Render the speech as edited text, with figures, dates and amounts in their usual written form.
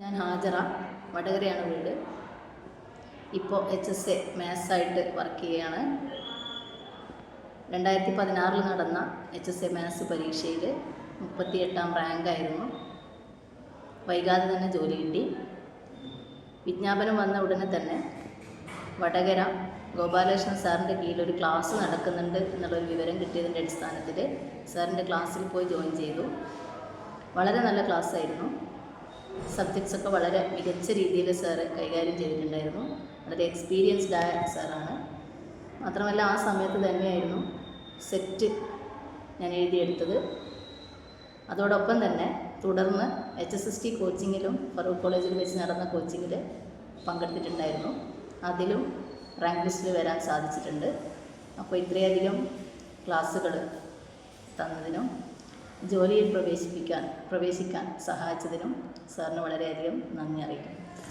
ഞാൻ ഹാജറ, വടകരയാണ് വീട്. ഇപ്പോൾ HSA മാത്സായിട്ട് വർക്ക് ചെയ്യുകയാണ്. 2016 നടന്ന HSA മാത്സ് പരീക്ഷയിൽ 38ാം റാങ്കായിരുന്നു. വൈകാതെ തന്നെ ജോലി കിട്ടി. വിജ്ഞാപനം വന്ന ഉടനെ തന്നെ വടകര ഗോപാലകൃഷ്ണൻ സാറിൻ്റെ കീഴിൽ ഒരു ക്ലാസ് നടക്കുന്നുണ്ട് എന്നുള്ളൊരു വിവരം കിട്ടിയതിൻ്റെ അടിസ്ഥാനത്തിൽ സാറിൻ്റെ ക്ലാസ്സിൽ പോയി ജോയിൻ ചെയ്തു. വളരെ നല്ല ക്ലാസ്സായിരുന്നു. സബ്ജക്ട്സൊക്കെ വളരെ മികച്ച രീതിയിൽ സാറ് കൈകാര്യം ചെയ്തിട്ടുണ്ടായിരുന്നു. വളരെ എക്സ്പീരിയൻസ്ഡ് ആയ സാറാണ്. മാത്രമല്ല ആ സമയത്ത് തന്നെയായിരുന്നു സെറ്റ് ഞാൻ എഴുതിയെടുത്തത്. അതോടൊപ്പം തന്നെ തുടർന്ന് HSST കോച്ചിങ്ങിലും ഫറൂഖ് കോളേജിൽ വെച്ച് നടന്ന കോച്ചിങ്ങിൽ പങ്കെടുത്തിട്ടുണ്ടായിരുന്നു. അതിലും റാങ്ക് ലിസ്റ്റിൽ വരാൻ സാധിച്ചിട്ടുണ്ട്. അപ്പോൾ ഇത്രയധികം ക്ലാസ്സുകൾ തന്നതിനും ജോലിയിൽ പ്രവേശിക്കാൻ സഹായിച്ചതിനും സാറിന് വളരെയധികം നന്ദി അറിയിക്കുന്നു.